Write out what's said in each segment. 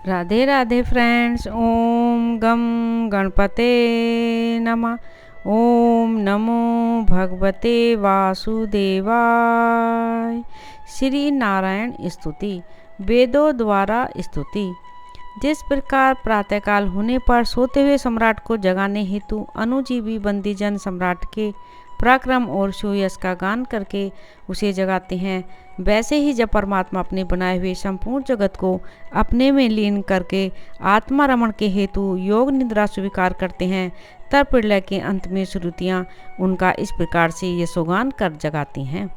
Radhe Radhe friends. ओम गम गणपते नमः। ओम नमो भगवते वासुदेवाय। श्री नारायण स्तुति। वेदों द्वारा स्तुति। जिस प्रकार प्रातःकाल होने पर सोते हुए सम्राट को जगाने हेतु अनुजीवी बंदीजन सम्राट के पराक्रम और सुयश का गान करके उसे जगाते हैं, वैसे ही जब परमात्मा अपने बनाए हुए संपूर्ण जगत को अपने में लीन करके आत्मा रमण के हेतु योग निद्रा स्वीकार करते हैं, तब प्रलय के अंत में श्रुतियाँ उनका इस प्रकार से यशोगान कर जगाती हैं।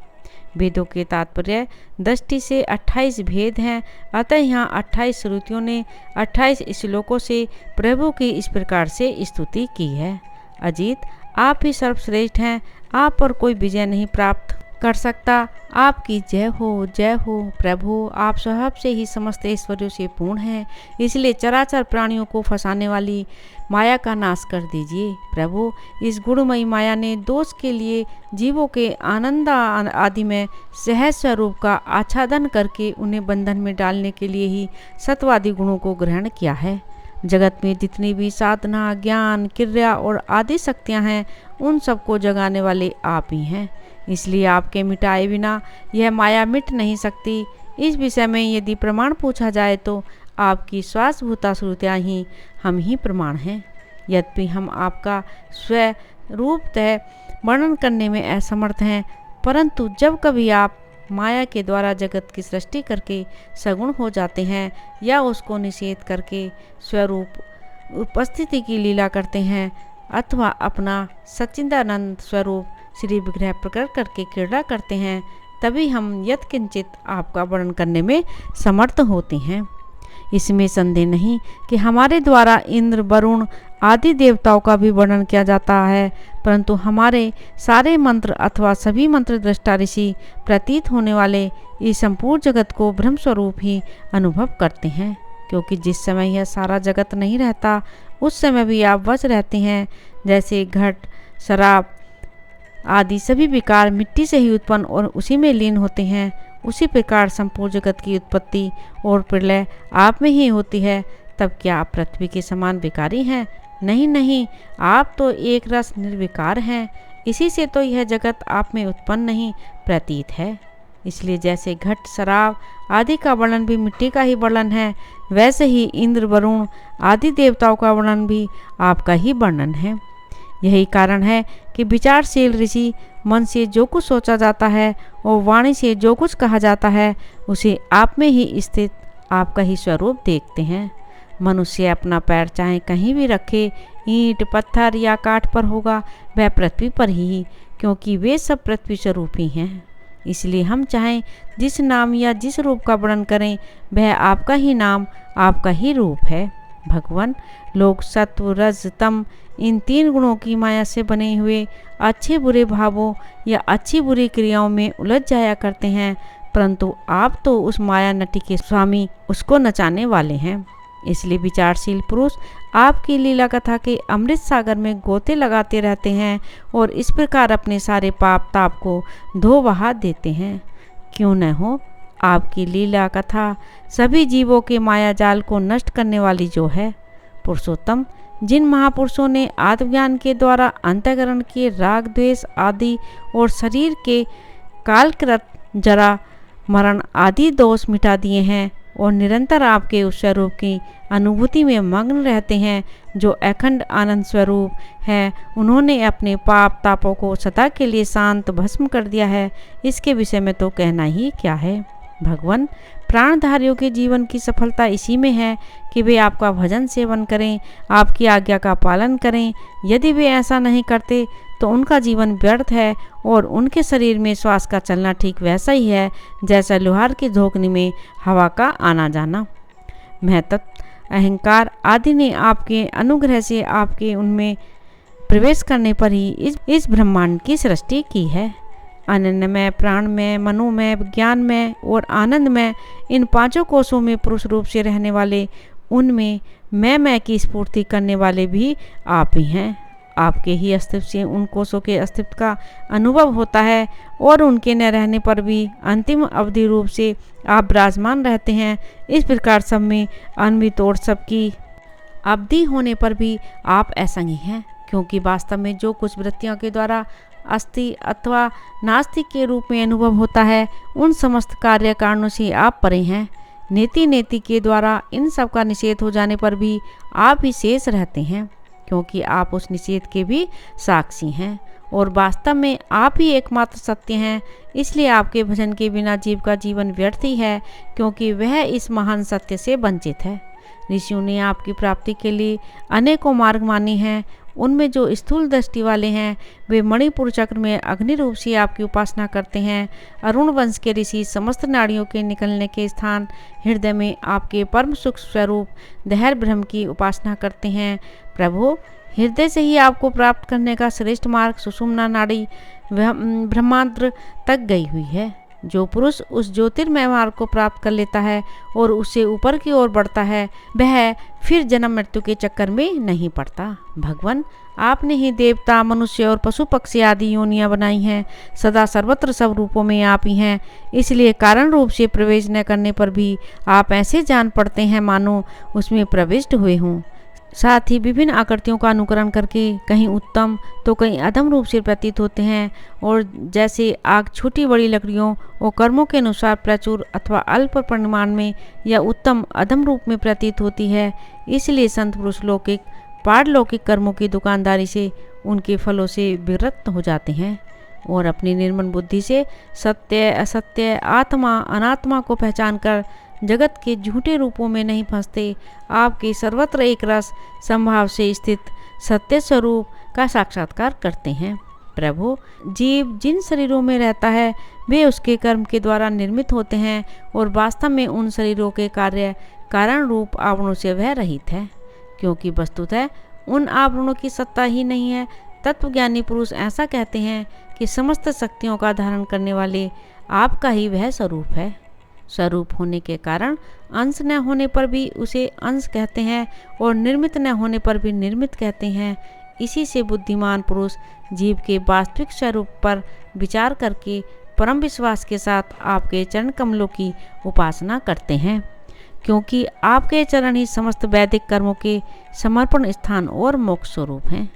वेदों के तात्पर्य दृष्टि से 28 भेद हैं, अतः यहाँ 28 श्रुतियों ने 28 श्लोकों से प्रभु की इस प्रकार से स्तुति की है। अजीत, आप ही सर्वश्रेष्ठ हैं, आप पर कोई विजय नहीं प्राप्त कर सकता। आपकी जय हो प्रभु। आप स्वभाव से ही समस्त ऐश्वर्यों से पूर्ण हैं, इसलिए चराचर प्राणियों को फंसाने वाली माया का नाश कर दीजिए। प्रभु, इस गुणमयी माया ने दोष के लिए जीवों के आनंद आदि में सहज स्वरूप का आच्छादन करके उन्हें बंधन में डालने के लिए ही सत्वादि गुणों को ग्रहण किया है। जगत में जितनी भी साधना, ज्ञान, क्रिया और आदि शक्तियाँ हैं, उन सबको जगाने वाले आप ही हैं। इसलिए आपके मिटाए बिना यह माया मिट नहीं सकती। इस विषय में यदि प्रमाण पूछा जाए तो आपकी श्वासभूता श्रुतियाँ ही हम ही प्रमाण हैं। यद्यपि हम आपका स्वरूपतः वर्णन करने में असमर्थ हैं, परंतु जब कभी आप माया के द्वारा जगत की सृष्टि करके सगुण हो जाते हैं या उसको निषेध करके स्वरूप उपस्थिति की लीला करते हैं, अथवा अपना सच्चिदानंद स्वरूप श्री विग्रह प्रकट करके क्रीड़ा करते हैं, तभी हम यत्किंचित आपका वर्णन करने में समर्थ होते हैं। इसमें संदेह नहीं कि हमारे द्वारा इंद्र, वरुण आदि देवताओं का भी वर्णन किया जाता है, परंतु हमारे सारे मंत्र अथवा सभी मंत्र दृष्टा ऋषि प्रतीत होने वाले इस संपूर्ण जगत को ब्रह्म स्वरूप ही अनुभव करते हैं, क्योंकि जिस समय यह सारा जगत नहीं रहता उस समय भी आप वश रहते हैं। जैसे घट, शराब आदि सभी विकार मिट्टी से ही उत्पन्न और उसी में लीन होते हैं, उसी प्रकार संपूर्ण जगत की उत्पत्ति और प्रलय आप में ही होती है। तब क्या आप पृथ्वी के समान विकारी हैं? नहीं, आप तो एक रस निर्विकार हैं। इसी से तो यह जगत आप में उत्पन्न नहीं प्रतीत है। इसलिए जैसे घट, शराब आदि का वर्णन भी मिट्टी का ही वर्णन है, वैसे ही इंद्र, वरुण आदि देवताओं का वर्णन भी आपका ही वर्णन है। यही कारण है कि विचारशील ऋषि मन से जो कुछ सोचा जाता है और वाणी से जो कुछ कहा जाता है, उसे आप में ही स्थित आपका ही स्वरूप देखते हैं। मनुष्य अपना पैर चाहे कहीं भी रखे, ईंट, पत्थर या काठ पर होगा, वह पृथ्वी पर ही, क्योंकि वे सब पृथ्वी स्वरूप ही हैं। इसलिए हम चाहें जिस नाम या जिस रूप का वर्णन करें, वह आपका ही नाम, आपका ही रूप है। भगवान, लोग सत्व, रज, तम इन 3 गुणों की माया से बने हुए अच्छे बुरे भावों या अच्छी बुरी क्रियाओं में उलझ जाया करते हैं, परंतु आप तो उस माया नटी के स्वामी, उसको नचाने वाले हैं। इसलिए विचारशील पुरुष आपकी लीला कथा के अमृत सागर में गोते लगाते रहते हैं और इस प्रकार अपने सारे पाप ताप को धो बहा देते हैं। क्यों न हो आपकी लीला कथा सभी जीवों के माया जाल को नष्ट करने वाली जो है। पुरुषोत्तम, जिन महापुरुषों ने आत्मज्ञान के द्वारा अंतःकरण के राग, द्वेष आदि और शरीर के कालकृत जरा, मरण आदि दोष मिटा दिए हैं और निरंतर आपके उस स्वरूप की अनुभूति में मग्न रहते हैं जो अखंड आनंद स्वरूप है, उन्होंने अपने पाप तापों को सदा के लिए शांत भस्म कर दिया है। इसके विषय में तो कहना ही क्या है। भगवान, प्राणधारियों के जीवन की सफलता इसी में है कि वे आपका भजन सेवन करें, आपकी आज्ञा का पालन करें। यदि वे ऐसा नहीं करते तो उनका जीवन व्यर्थ है और उनके शरीर में श्वास का चलना ठीक वैसा ही है जैसा लोहार की धोकनी में हवा का आना जाना। महत्व, अहंकार आदि ने आपके अनुग्रह से आपके उनमें प्रवेश करने पर ही इस ब्रह्मांड की सृष्टि की है। अनन्यमय, प्राणमय, मनोमय, ज्ञानमय और आनंदमय इन 5 कोशों में पुरुष रूप से रहने वाले, उनमें मैं की स्फूर्ति करने वाले भी आप ही हैं। आपके ही अस्तित्व से उन कोषों के अस्तित्व का अनुभव होता है और उनके न रहने पर भी अंतिम अवधि रूप से आप विराजमान रहते हैं। इस प्रकार सब में अन्वित और सबकी अवधि होने पर भी आप असंगी हैं, क्योंकि वास्तव में जो कुछ वृत्तियों के द्वारा अस्थि अथवा नास्तिक के रूप में अनुभव होता है, उन समस्त कार्य कारणों से आप परे हैं। नीति के द्वारा इन सब का निषेध हो जाने पर भी आप ही शेष रहते हैं, क्योंकि आप उस निषेध के भी साक्षी हैं और वास्तव में आप ही एकमात्र सत्य हैं। इसलिए आपके भजन के बिना जीव का जीवन व्यर्थ ही है, क्योंकि वह इस महान सत्य से वंचित है। ऋषियों ने आपकी प्राप्ति के लिए अनेकों मार्ग माने हैं। उनमें जो स्थूल दृष्टि वाले हैं वे मणिपुर चक्र में अग्नि रूप से आपकी उपासना करते हैं। अरुण वंश के ऋषि समस्त नाड़ियों के निकलने के स्थान हृदय में आपके परम सुख स्वरूप दहर ब्रह्म की उपासना करते हैं। प्रभु, हृदय से ही आपको प्राप्त करने का श्रेष्ठ मार्ग सुषुम्ना नाड़ी ब्रह्मांत्र तक गई हुई है। जो पुरुष उस ज्योतिर्मय मार्ग को प्राप्त कर लेता है और उससे ऊपर की ओर बढ़ता है, वह फिर जन्म मृत्यु के चक्कर में नहीं पड़ता। भगवान, आपने ही देवता, मनुष्य और पशु पक्षी आदि योनियां बनाई हैं। सदा सर्वत्र सब रूपों में आप ही हैं। इसलिए कारण रूप से प्रवेश न करने पर भी आप ऐसे जान पड़ते हैं मानो उसमें प्रविष्ट हुए हों। साथ ही विभिन्न आकृतियों का अनुकरण करके कहीं उत्तम तो कहीं अधम रूप से प्रतीत होते हैं, और जैसे आग छोटी बड़ी लकड़ियों और कर्मों के अनुसार प्रचुर अथवा अल्प परिमाण में या उत्तम अधम रूप में प्रतीत होती है। इसलिए संत पुरुष लौकिक पारलौकिक कर्मों की दुकानदारी से उनके फलों से विरक्त हो जाते हैं और अपनी निर्मल बुद्धि से सत्य असत्य आत्मा अनात्मा को पहचान कर जगत के झूठे रूपों में नहीं फंसते। आपके सर्वत्र एक रस संभाव से स्थित सत्य स्वरूप का साक्षात्कार करते हैं। प्रभु, जीव जिन शरीरों में रहता है वे उसके कर्म के द्वारा निर्मित होते हैं और वास्तव में उन शरीरों के कार्य कारण रूप आवरणों से वह रहित है, क्योंकि वस्तुतः उन आवरणों की सत्ता ही नहीं है। तत्वज्ञानी पुरुष ऐसा कहते हैं कि समस्त शक्तियों का धारण करने वाले आपका ही वह स्वरूप है। स्वरूप होने के कारण अंश न होने पर भी उसे अंश कहते हैं और निर्मित न होने पर भी निर्मित कहते हैं। इसी से बुद्धिमान पुरुष जीव के वास्तविक स्वरूप पर विचार करके परम विश्वास के साथ आपके चरण कमलों की उपासना करते हैं, क्योंकि आपके चरण ही समस्त वैदिक कर्मों के समर्पण स्थान और मोक्ष स्वरूप हैं।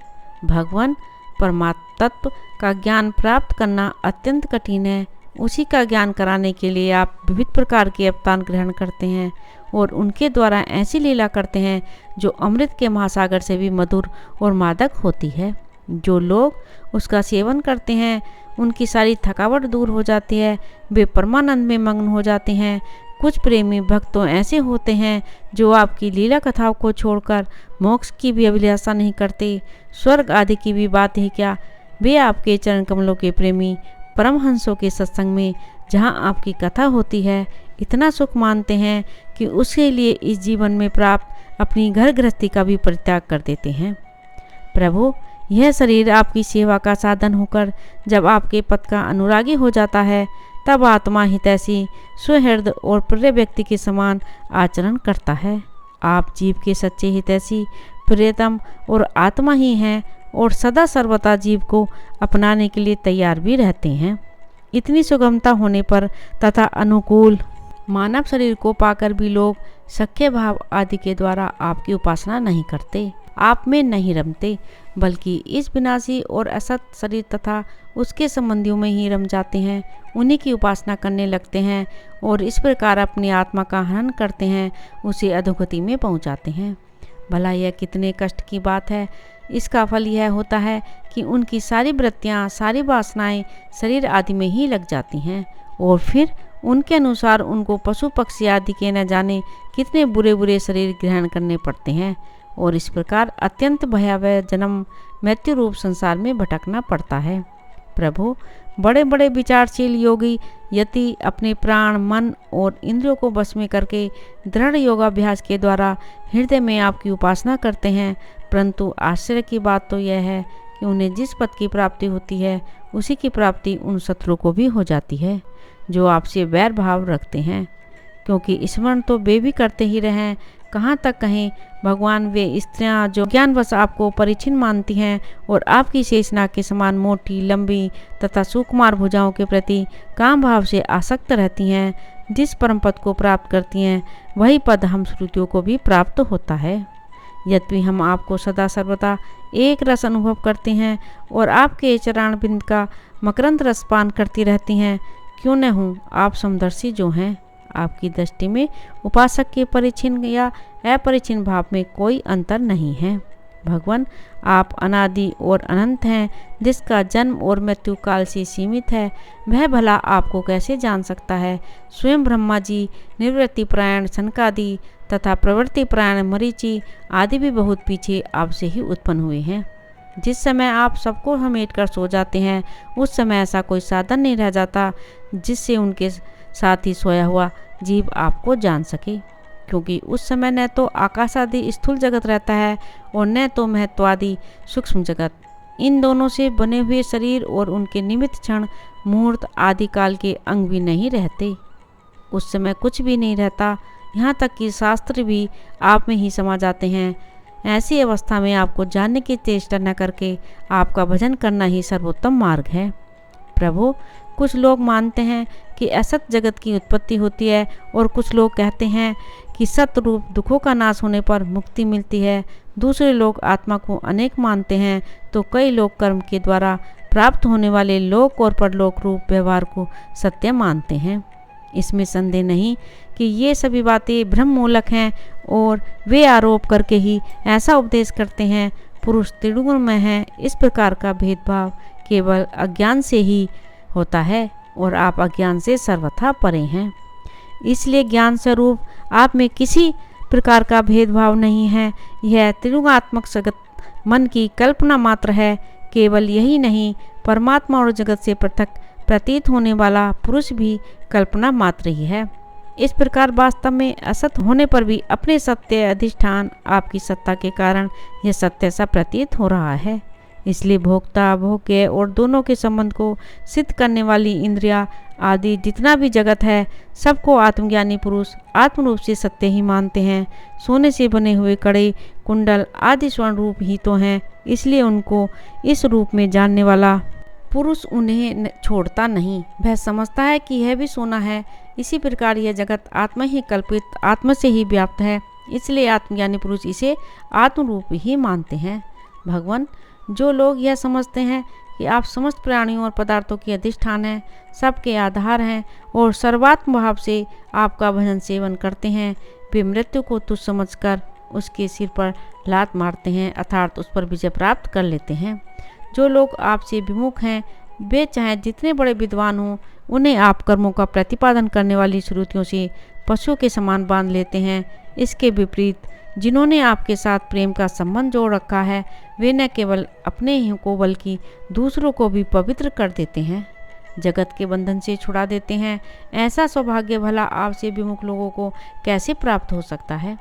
भगवान, परमात्म तत्व का ज्ञान प्राप्त करना अत्यंत कठिन है। उसी का ज्ञान कराने के लिए आप विविध प्रकार के अवतार ग्रहण करते हैं और उनके द्वारा ऐसी लीला करते हैं जो अमृत के महासागर से भी मधुर और मादक होती है। जो लोग उसका सेवन करते हैं उनकी सारी थकावट दूर हो जाती है, वे परमानंद में मग्न हो जाते हैं। कुछ प्रेमी भक्त तो ऐसे होते हैं जो आपकी लीला कथाओं को छोड़कर मोक्ष की भी अभिलाषा नहीं करते। स्वर्ग आदि की भी बात ही क्या, वे आपके चरण कमलों के प्रेमी परमहंसों के सत्संग में जहाँ आपकी कथा होती है इतना सुख मानते हैं कि उसके लिए इस जीवन में प्राप्त अपनी घर गृहस्थी का भी परित्याग कर देते हैं। प्रभु, यह शरीर आपकी सेवा का साधन होकर जब आपके पद का अनुरागी हो जाता है, तब आत्मा हितैषी सुहृद और प्रिय व्यक्ति के समान आचरण करता है। आप जीव के सच्चे हितैषी प्रियतम और आत्मा ही हैं और सदा सर्वदा जीव को अपनाने के लिए तैयार भी रहते हैं। इतनी सुगमता होने पर तथा अनुकूल मानव शरीर को पाकर भी लोग सख्य भाव आदि के द्वारा आपकी उपासना नहीं करते, आप में नहीं रमते, बल्कि इस विनाशी और असत शरीर तथा उसके संबंधियों में ही रम जाते हैं, उन्हीं की उपासना करने लगते हैं और इस प्रकार अपनी आत्मा का हनन करते हैं, उसे अधोगति में पहुंचाते हैं। भला यह कितने कष्ट की बात है। इसका फल यह होता है कि उनकी सारी वृत्तियाँ सारी वासनाएं शरीर आदि में ही लग जाती हैं और फिर उनके अनुसार उनको पशु पक्षी आदि के न जाने कितने बुरे बुरे शरीर ग्रहण करने पड़ते हैं और इस प्रकार अत्यंत भयावह जन्म मृत्यु रूप संसार में भटकना पड़ता है। प्रभु, बड़े बड़े विचारशील योगी यति अपने प्राण मन और इंद्रियों को वश में करके दृढ़ योगाभ्यास के द्वारा हृदय में आपकी उपासना करते हैं, परंतु आश्चर्य की बात तो यह है कि उन्हें जिस पद की प्राप्ति होती है उसी की प्राप्ति उन शत्रुओं को भी हो जाती है जो आपसे वैर भाव रखते हैं, क्योंकि स्मरण तो वे भी करते ही रहें कहाँ तक कहें भगवान, वे स्त्रियां जो ज्ञानवश आपको परिचिन मानती हैं और आपकी शेषनाग के समान मोटी, लंबी तथा सुकुमार भुजाओं के प्रति काम भाव से आसक्त रहती हैं, जिस परम पद को प्राप्त करती हैं वही पद हम श्रुतियों को भी प्राप्त होता है। यद्यपि हम आपको सदा सर्वदा एक रस अनुभव करते हैं और आपके चरण बिंद का मकरंद रस पान करती रहती हैं, क्यों न हूँ आप समदर्शी जो हैं। आपकी दृष्टि में उपासक के परिचिन या अपरिचिन भाव में कोई अंतर नहीं है। भगवान, आप अनादि और अनंत हैं, जिसका जन्म और मृत्यु काल से सीमित है, वह भला आपको कैसे जान सकता है। स्वयं ब्रह्मा जी, निवृत्ति परायण सनकादि तथा प्रवृत्ति परायण मरीचि आदि भी बहुत पीछे आपसे ही उत्पन्न हुए हैं। जिस समय आप सबको समेट कर सो जाते हैं, उस समय ऐसा कोई साधन नहीं रह जाता जिससे उनके साथ ही सोया हुआ जीव आपको जान सके, क्योंकि उस समय न तो आकाश आदि स्थूल जगत रहता है और न तो महत्वादि सूक्ष्म जगत। इन दोनों से बने हुए शरीर और उनके निमित्त क्षण मुहूर्त आदि काल के अंग भी नहीं रहते। उस समय कुछ भी नहीं रहता, यहाँ तक कि शास्त्र भी आप में ही समा जाते हैं। ऐसी अवस्था में आपको जानने की चेष्टा न करके आपका भजन करना ही सर्वोत्तम मार्ग है। प्रभु, कुछ लोग मानते हैं कि असत जगत की उत्पत्ति होती है और कुछ लोग कहते हैं कि सत रूप दुखों का नाश होने पर मुक्ति मिलती है। दूसरे लोग आत्मा को अनेक मानते हैं, तो कई लोग कर्म के द्वारा प्राप्त होने वाले लोक और परलोक रूप व्यवहार को सत्य मानते हैं। इसमें संदेह नहीं कि ये सभी बातें भ्रम मूलक हैं और वे आरोप करके ही ऐसा उपदेश करते हैं पुरुष त्रिगुणमय है। इस प्रकार का भेदभाव केवल अज्ञान से ही होता है और आप अज्ञान से सर्वथा परे हैं। इसलिए ज्ञान स्वरूप आप में किसी प्रकार का भेदभाव नहीं है। यह त्रिगुणात्मक जगत मन की कल्पना मात्र है। केवल यही नहीं, परमात्मा और जगत से पृथक प्रतीत होने वाला पुरुष भी कल्पना मात्र ही है। इस प्रकार वास्तव में असत होने पर भी अपने सत्य अधिष्ठान आपकी सत्ता के कारण यह सत्य सा प्रतीत हो रहा है। इसलिए भोक्ता, भोग्य और दोनों के संबंध को सिद्ध करने वाली इंद्रिया आदि जितना भी जगत है, सबको आत्मज्ञानी पुरुष आत्मरूप से सत्य ही मानते हैं। सोने से बने हुए कड़े, कुंडल आदि स्वर्ण रूप ही तो हैं। इसलिए उनको इस रूप में जानने वाला पुरुष उन्हें छोड़ता नहीं। वह समझता है कि यह भी सोना है। इसी प्रकार यह जगत आत्मा ही कल्पित, आत्मा से ही व्याप्त है। इसलिए आत्मज्ञानी पुरुष इसे आत्मरूप ही मानते हैं। भगवान, जो लोग यह समझते हैं कि आप समस्त प्राणियों और पदार्थों के अधिष्ठान हैं, सबके आधार हैं और सर्वात्म भाव से आपका भजन सेवन करते हैं, वे मृत्यु को तुच्छ समझकर उसके सिर पर लात मारते हैं, अर्थात उस पर विजय प्राप्त कर लेते हैं। जो लोग आपसे विमुख हैं, वे चाहे जितने बड़े विद्वान हों, उन्हें आप कर्मों का प्रतिपादन करने वाली श्रुतियों से पशुओं के समान बांध लेते हैं। इसके विपरीत जिन्होंने आपके साथ प्रेम का संबंध जोड़ रखा है, वे न केवल अपने ही को बल्कि दूसरों को भी पवित्र कर देते हैं, जगत के बंधन से छुड़ा देते हैं। ऐसा सौभाग्य भला आपसे विमुख लोगों को कैसे प्राप्त हो सकता है।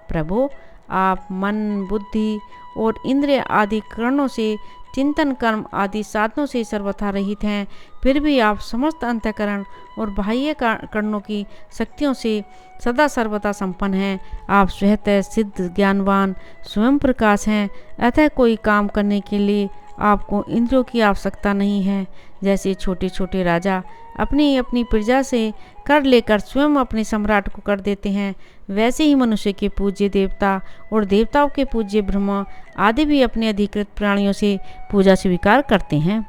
प्रभु, आप मन, बुद्धि और इंद्रिय आदि करणों से, चिंतन, कर्म आदि साधनों से सर्वथा रहित हैं, फिर भी आप समस्त अंतःकरण और बाह्य करणों की शक्तियों से सदा सर्वथा संपन्न हैं। आप स्वतः सिद्ध, ज्ञानवान, स्वयं प्रकाश हैं। अतः कोई काम करने के लिए आपको इंद्रियों की आवश्यकता नहीं है। जैसे छोटे छोटे राजा अपनी अपनी प्रजा से कर लेकर स्वयं अपने सम्राट को कर देते हैं, वैसे ही मनुष्य के पूज्य देवता और देवताओं के पूज्य ब्रह्मा आदि भी अपने अधिकृत प्राणियों से पूजा स्वीकार करते हैं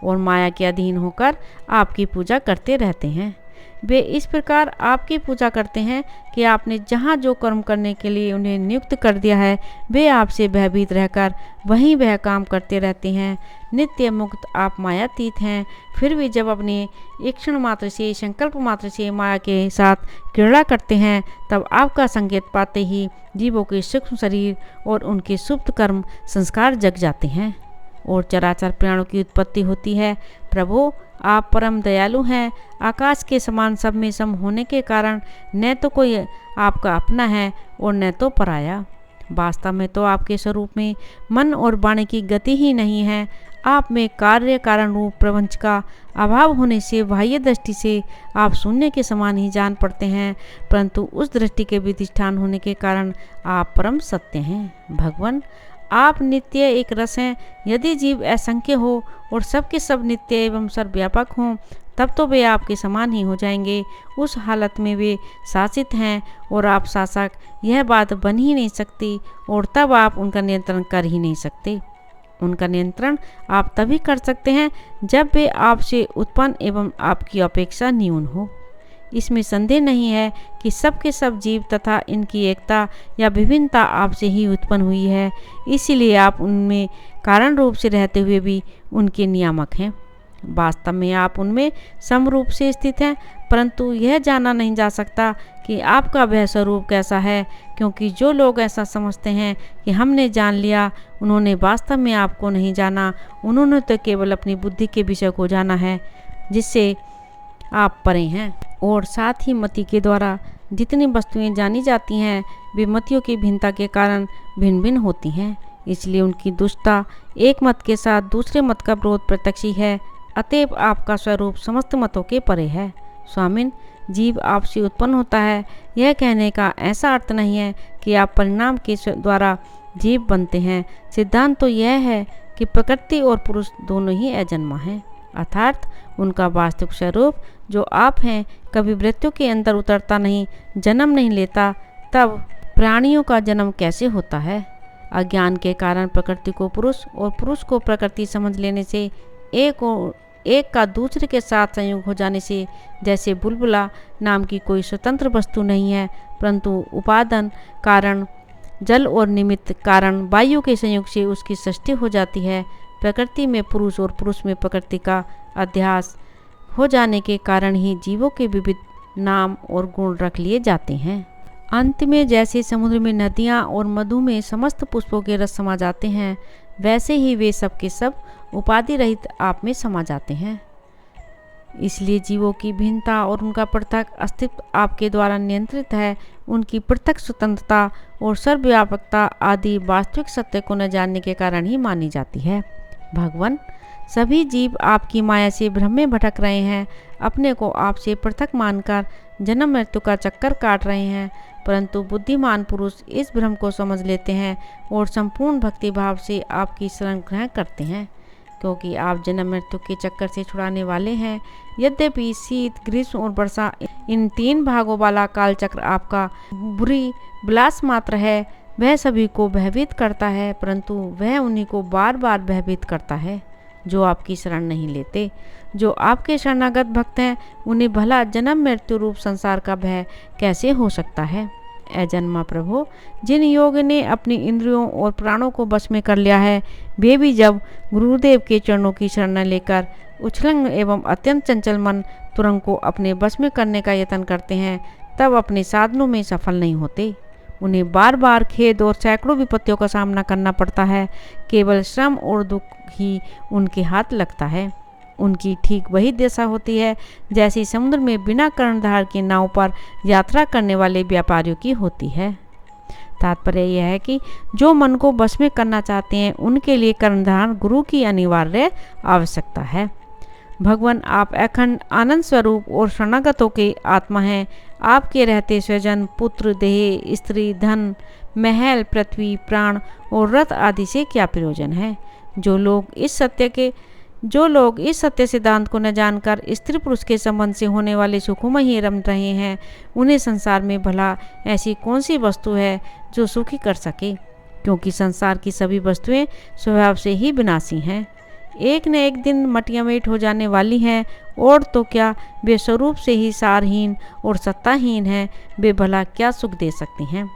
और माया के अधीन होकर आपकी पूजा करते रहते हैं। वे इस प्रकार आपकी पूजा करते हैं कि आपने जहाँ जो कर्म करने के लिए उन्हें नियुक्त कर दिया है, वे आपसे भयभीत रहकर वहीं वह काम करते रहते हैं। नित्य मुक्त आप मायातीत हैं, फिर भी जब अपने एक क्षण मात्र से, संकल्प मात्र से माया के साथ क्रीड़ा करते हैं, तब आपका संकेत पाते ही जीवों के सूक्ष्म शरीर और उनके सुप्त कर्म संस्कार जग जाते हैं और चराचर प्राणों की उत्पत्ति होती है। प्रभु, आप परम दयालु हैं। आकाश के समान सब में सम होने के कारण न तो कोई आपका अपना है और न तो पराया। वास्तव में तो आपके स्वरूप में मन और वाणी की गति ही नहीं है। आप में कार्य कारण रूप प्रपंच का अभाव होने से बाह्य दृष्टि से आप शून्य के समान ही जान पड़ते हैं, परंतु उस दृष्टि के विधिष्ठान होने के कारण आप परम सत्य हैं। भगवान, आप नित्य एक रस हैं। यदि जीव असंख्य हो और सबके सब नित्य एवं सर्वव्यापक हों, तब तो वे आपके समान ही हो जाएंगे। उस हालत में वे शासित हैं और आप शासक, यह बात बन ही नहीं सकती, और तब आप उनका नियंत्रण कर ही नहीं सकते। उनका नियंत्रण आप तभी कर सकते हैं जब वे आपसे उत्पन्न एवं आपकी अपेक्षा न्यून हो। इसमें संदेह नहीं है कि सबके सब जीव तथा इनकी एकता या विभिन्नता आपसे ही उत्पन्न हुई है, इसीलिए आप उनमें कारण रूप से रहते हुए भी उनके नियामक हैं। वास्तव में आप उनमें समरूप से स्थित हैं, परंतु यह जाना नहीं जा सकता कि आपका वह स्वरूप कैसा है, क्योंकि जो लोग ऐसा समझते हैं कि हमने जान लिया, उन्होंने वास्तव में आपको नहीं जाना। उन्होंने तो केवल अपनी बुद्धि के विषय को जाना है जिससे आप परे हैं। और साथ ही मति के द्वारा जितनी वस्तुएं जानी जाती हैं वे मतियों की भिन्नता के कारण भिन्न भिन्न होती हैं, इसलिए उनकी दुष्टता एक मत के साथ दूसरे मत का विरोध प्रत्यक्ष ही है। अतएव आपका स्वरूप समस्त मतों के परे है। स्वामिन, जीव आपसे उत्पन्न होता है, यह कहने का ऐसा अर्थ नहीं है कि आप परिणाम के द्वारा जीव बनते हैं। सिद्धांत तो यह है कि प्रकृति और पुरुष दोनों ही अजन्मा हैं, अर्थात उनका वास्तविक स्वरूप जो आप हैं कभी मृत्यु के अंदर उतरता नहीं, जन्म नहीं लेता। तब प्राणियों का जन्म कैसे होता है? अज्ञान के कारण प्रकृति को पुरुष और पुरुष को प्रकृति समझ लेने से एक का दूसरे के साथ संयोग हो जाने से, जैसे बुलबुला नाम की कोई स्वतंत्र वस्तु नहीं है, परंतु उपादान कारण जल और निमित्त कारण वायु के संयोग से उसकी सृष्टि हो जाती है। प्रकृति में पुरुष और पुरुष में प्रकृति का अध्यास हो जाने के कारण ही जीवों के विविध नाम और गुण रख लिए जाते हैं। अंत में जैसे समुद्र में नदियाँ और मधु में समस्त पुष्पों के रस समा जाते हैं, वैसे ही वे सब के सब उपाधि रहित आप में समा जाते हैं। इसलिए जीवों की भिन्नता और उनका पृथक अस्तित्व आपके द्वारा नियंत्रित है। उनकी पृथक स्वतंत्रता और सर्वव्यापकता आदि वास्तविक सत्य को न जानने के कारण ही मानी जाती है। भगवान, सभी जीव आपकी माया से भ्रम में भटक रहे हैं, अपने को आपसे पृथक मानकर जन्म मृत्यु का चक्कर काट रहे हैं, परंतु बुद्धिमान पुरुष इस भ्रम को समझ लेते हैं और संपूर्ण भक्ति भाव से आपकी शरण ग्रहण करते हैं, क्योंकि आप जन्म मृत्यु के चक्कर से छुड़ाने वाले हैं। यद्यपि शीत, ग्रीष्म और वर्षा इन तीन भागों वाला कालचक्र आपका बुरी विलास मात्र है, वह सभी को भयभीत करता है, परंतु वह उन्हीं को बार बार भयभीत करता है जो आपकी शरण नहीं लेते। जो आपके शरणागत भक्त हैं, उन्हें भला जन्म मृत्यु रूप संसार का भय कैसे हो सकता है? अजन्मा प्रभु, जिन योग ने अपनी इंद्रियों और प्राणों को बस में कर लिया है, वे भी जब गुरुदेव के चरणों की शरण लेकर उछलंग एवं अत्यंत चंचल मन तुरंग को अपने बस में करने का यत्न करते हैं, तब अपने साधनों में सफल नहीं होते। उन्हें बार बार खेद और सैकड़ों विपत्तियों का सामना करना पड़ता है। केवल श्रम और दुख ही उनके हाथ लगता है। उनकी ठीक वही दशा होती है जैसी समुद्र में बिना कर्णधार के नाव पर यात्रा करने वाले व्यापारियों की होती है। तात्पर्य यह है कि जो मन को बस में करना चाहते हैं, उनके लिए कर्णधार गुरु की अनिवार्य आवश्यकता है। भगवान, आप अखंड आनंद स्वरूप और शरणागतों के आत्मा हैं। आपके रहते स्वजन, पुत्र, देह, स्त्री, धन, महल, पृथ्वी, प्राण और रथ आदि से क्या प्रयोजन है? जो लोग इस सत्य सिद्धांत को न जानकर स्त्री पुरुष के संबंध से होने वाले सुखों में ही रम रहे हैं, उन्हें संसार में भला ऐसी कौन सी वस्तु है जो सुखी कर सके? क्योंकि संसार की सभी वस्तुएं स्वभाव से ही विनाशी हैं, एक न एक दिन मटियामेट हो जाने वाली हैं, और तो क्या वे स्वरूप से ही सारहीन और सत्ताहीन हैं, वे भला क्या सुख दे सकती हैं?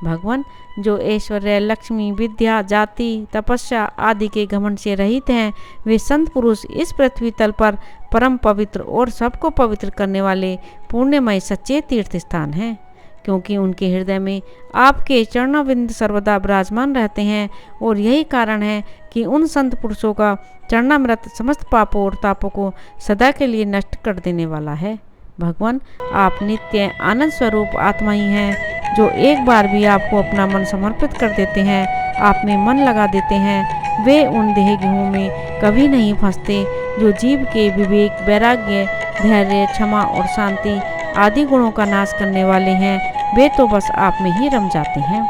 भगवान, जो ऐश्वर्य, लक्ष्मी, विद्या, जाति, तपस्या आदि के घमंड से रहित हैं, वे संत पुरुष इस पृथ्वी तल पर परम पवित्र और सबको पवित्र करने वाले पुण्यमय सच्चे तीर्थ स्थान हैं, क्योंकि उनके हृदय में आपके चरणाविंद सर्वदा विराजमान रहते हैं। और यही कारण है कि उन संत पुरुषों का चरणामृत समस्त पापों और तापों को सदा के लिए नष्ट कर देने वाला है। भगवान, आप नित्य आनंद स्वरूप आत्मा ही हैं, जो एक बार भी आपको अपना मन समर्पित कर देते हैं, आप में मन लगा देते हैं, वे उन देह गेहूं में कभी नहीं फंसते जो जीव के विवेक, वैराग्य, धैर्य, क्षमा और शांति आदि गुणों का नाश करने वाले हैं। वे तो बस आप में ही रम जाते हैं।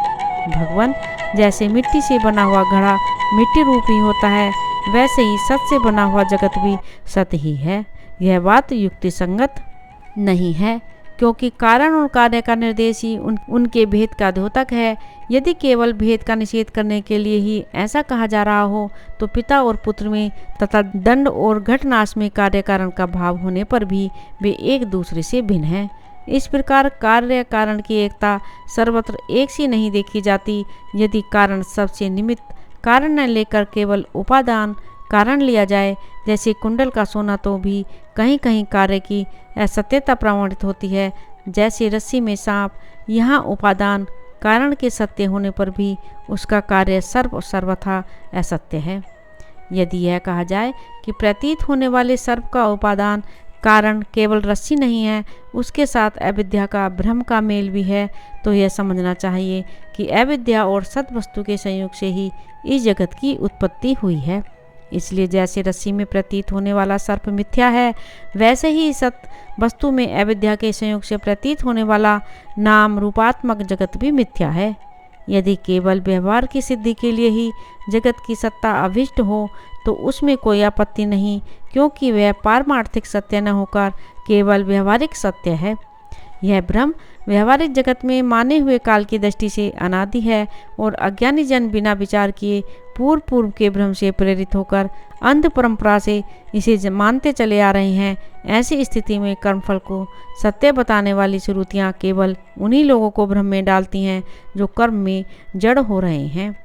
भगवान, जैसे मिट्टी से बना हुआ घड़ा मिट्टी रूपी होता है, वैसे ही सत से बना हुआ जगत भी सत ही है। यह बात युक्ति संगत नहीं है, क्योंकि कारण और कार्य का निर्देश ही उनके भेद का द्योतक है। यदि केवल भेद का निषेध करने के लिए ही ऐसा कहा जा रहा हो तो पिता और पुत्र में तथा दंड और घटनाश में कार्य कारण का भाव होने पर भी वे एक दूसरे से भिन्न हैं। इस प्रकार कार्य कारण की एकता सर्वत्र एक सी नहीं देखी जाती। यदि कारण सबसे निमित्त कारण न लेकर केवल उपादान कारण लिया जाए, जैसे कुंडल का सोना, तो भी कहीं कहीं कार्य की असत्यता प्रमाणित होती है। जैसे रस्सी में सांप, यहाँ उपादान कारण के सत्य होने पर भी उसका कार्य सर्वथा असत्य है। यदि यह कहा जाए कि प्रतीत होने वाले सर्प का उपादान कारण केवल रस्सी नहीं है, उसके साथ अविद्या का भ्रम का मेल भी है, तो यह समझना चाहिए कि अविद्या और सत वस्तु के संयोग से ही इस जगत की उत्पत्ति हुई है। इसलिए जैसे रस्सी में प्रतीत होने वाला सर्प मिथ्या है, वैसे ही सत वस्तु में अविद्या के संयोग से प्रतीत होने वाला नाम रूपात्मक जगत भी मिथ्या है। यदि केवल व्यवहार की सिद्धि के लिए ही जगत की सत्ता अभिष्ट हो तो उसमें कोई आपत्ति नहीं, क्योंकि वह पारमार्थिक सत्य न होकर केवल व्यवहारिक सत्य है। यह ब्रह्म व्यवहारिक जगत में माने हुए काल की दृष्टि से अनादि है और अज्ञानी जन बिना विचार किए पूर्व के भ्रम से प्रेरित होकर अंध परंपरा से इसे मानते चले आ रहे हैं। ऐसी स्थिति में कर्मफल को सत्य बताने वाली श्रुतियाँ केवल उन्हीं लोगों को भ्रम में डालती हैं जो कर्म में जड़ हो रहे हैं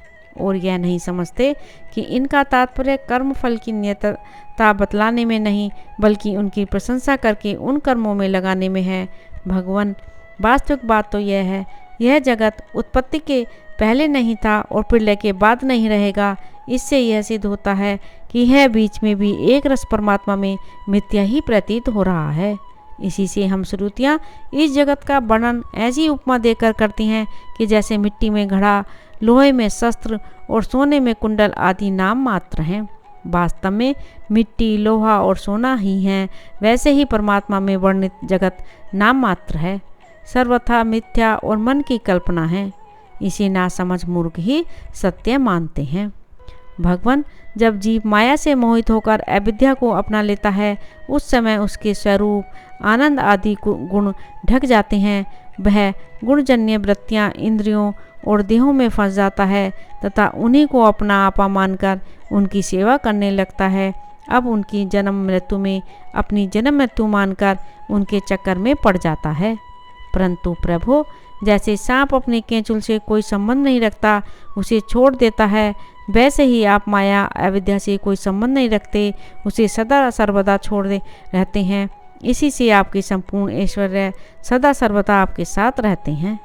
और यह नहीं समझते कि इनका तात्पर्य कर्मफल की नियतता बतलाने में नहीं, बल्कि उनकी प्रशंसा करके उन कर्मों में लगाने में है। भगवान, वास्तविक बात तो यह है, यह जगत उत्पत्ति के पहले नहीं था और प्रलय के बाद नहीं रहेगा। इससे यह सिद्ध होता है कि यह बीच में भी एक रस परमात्मा में मिथ्या ही प्रतीत हो रहा है। इसी से हम श्रुतियाँ इस जगत का वर्णन ऐसी उपमा देकर करती हैं कि जैसे मिट्टी में घड़ा, लोहे में शस्त्र और सोने में कुंडल आदि नाम मात्र हैं। वास्तव में मिट्टी, लोहा और सोना ही हैं, वैसे ही परमात्मा में वर्णित जगत नाम मात्र है, सर्वथा मिथ्या और मन की कल्पना है। इसे नासमझ मूर्ख ही सत्य मानते हैं। भगवान, जब जीव माया से मोहित होकर अविद्या को अपना लेता है, उस समय उसके स्वरूप, आनंद आदि गुण ढक जाते हैं। वह गुणजन्य वृत्तियाँ इंद्रियों और देहों में फंस जाता है तथा उन्हीं को अपना आपा मानकर उनकी सेवा करने लगता है। अब उनकी जन्म मृत्यु में अपनी जन्म मृत्यु मानकर उनके चक्कर में पड़ जाता है। परंतु प्रभु, जैसे सांप अपने केंचुल से कोई संबंध नहीं रखता, उसे छोड़ देता है, वैसे ही आप माया अविद्या से कोई संबंध नहीं रखते, उसे सदा सर्वदा छोड़ दे रहते हैं। इसी से आपके संपूर्ण ऐश्वर्य सदा सर्वदा आपके साथ रहते हैं।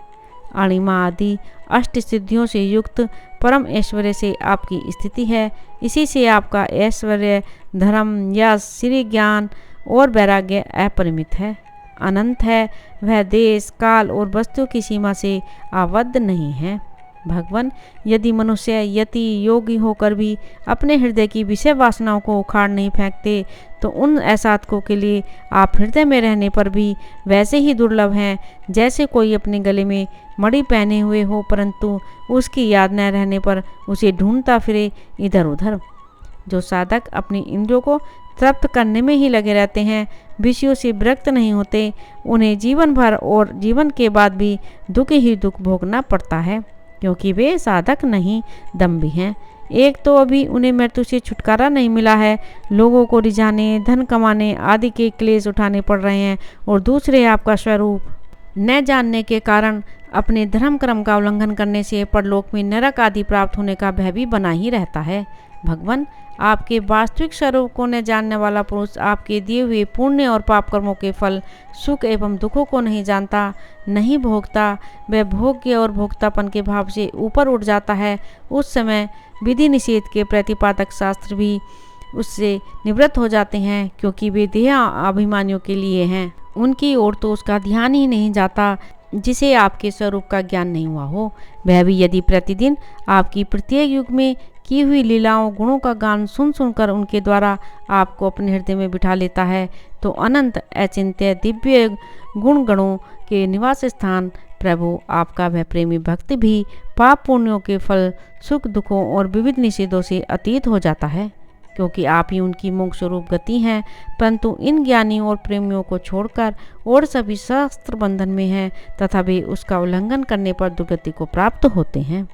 अणिमा आदि अष्ट सिद्धियों से युक्त परम ऐश्वर्य से आपकी स्थिति है। इसी से आपका ऐश्वर्य, धर्म, यश, श्री, ज्ञान और वैराग्य अपरिमित है, अनंत है। वह देश, काल और वस्तु की सीमा से आबद्ध नहीं है। भगवान, यदि मनुष्य यति योगी होकर भी अपने हृदय की विषय वासनाओं को उखाड़ नहीं फेंकते, तो उन असाधकों के लिए आप हृदय में रहने पर भी वैसे ही दुर्लभ हैं जैसे कोई अपने गले में मणि पहने हुए हो, परंतु उसकी याद न रहने पर उसे ढूंढता फिरे इधर उधर। जो साधक अपनी इंद्रियों को तृप्त करने में ही लगे रहते हैं, विषयों से विरक्त नहीं होते, उन्हें जीवन भर और जीवन के बाद भी दुख ही दुख भोगना पड़ता है, क्योंकि वे साधक नहीं, दम्भी हैं। एक तो अभी उन्हें मृत्यु से छुटकारा नहीं मिला है, लोगों को रिझाने, धन कमाने आदि के क्लेश उठाने पड़ रहे हैं, और दूसरे आपका स्वरूप न जानने के कारण अपने धर्म कर्म का उल्लंघन करने से परलोक में नरक आदि प्राप्त होने का भय भी बना ही रहता है। भगवान, आपके वास्तविक स्वरूप को न जानने वाला पुरुष आपके दिए हुए पुण्य और पाप कर्मों के फल, सुख एवं दुखों को नहीं जानता, नहीं भोगता। वह भोग्य और भोक्तापन के भाव से ऊपर उठ जाता है। उस समय विधि निषेध के प्रतिपादक शास्त्र भी उससे निवृत्त हो जाते हैं, क्योंकि वे देह अभिमानियों के लिए हैं। उनकी ओर तो उसका ध्यान ही नहीं जाता। जिसे आपके स्वरूप का ज्ञान नहीं हुआ हो। वह भी यदि प्रतिदिन आपकी प्रत्येक युग में की हुई लीलाओं गुणों का गान सुन सुनकर उनके द्वारा आपको अपने हृदय में बिठा लेता है, तो अनंत अचिंत्य दिव्य गुण गणों के निवास स्थान प्रभु आपका वह प्रेमी भक्त भी पाप पुण्यों के फल, सुख दुखों और विविध निषेधों से अतीत हो जाता है, क्योंकि आप ही उनकी मोक्ष स्वरूप गति हैं। परंतु इन ज्ञानियों और प्रेमियों को छोड़कर और सभी शस्त्र बंधन में हैं तथा वे उसका उल्लंघन करने पर दुर्गति को प्राप्त होते हैं।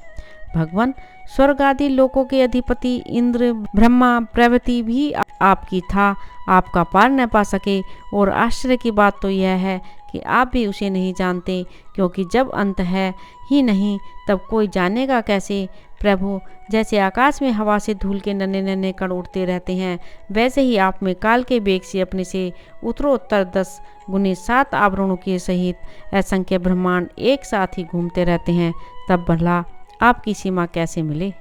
भगवान स्वर्ग आदि लोकों के अधिपति इंद्र, ब्रह्मा प्रभृति भी आपकी था आपका पार न पा सके। और आश्चर्य की बात तो यह है कि आप भी उसे नहीं जानते, क्योंकि जब अंत है ही नहीं तब कोई जानेगा कैसे। प्रभु, जैसे आकाश में हवा से धूल के नन्हे नन्हे कण उड़ते रहते हैं, वैसे ही आप में काल के वेग से अपने से उत्तरोत्तर 10 गुने 7 आवरणों के सहित असंख्य ब्रह्मांड एक साथ ही घूमते रहते हैं। तब भला आपकी सीमा कैसे मिले।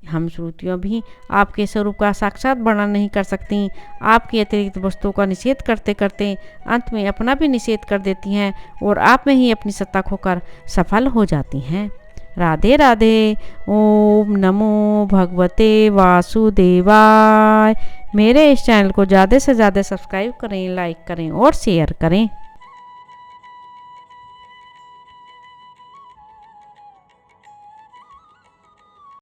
हम श्रुतियाँ भी आपके स्वरूप का साक्षात वर्णन नहीं कर सकती। आपकी अतिरिक्त वस्तुओं का निषेध करते करते अंत में अपना भी निषेध कर देती हैं और आप में ही अपनी सत्ता खोकर सफल हो जाती हैं। राधे राधे। ओम नमो भगवते वासुदेवाय। मेरे इस चैनल को ज़्यादा से ज़्यादा सब्सक्राइब करें, लाइक करें और शेयर करें।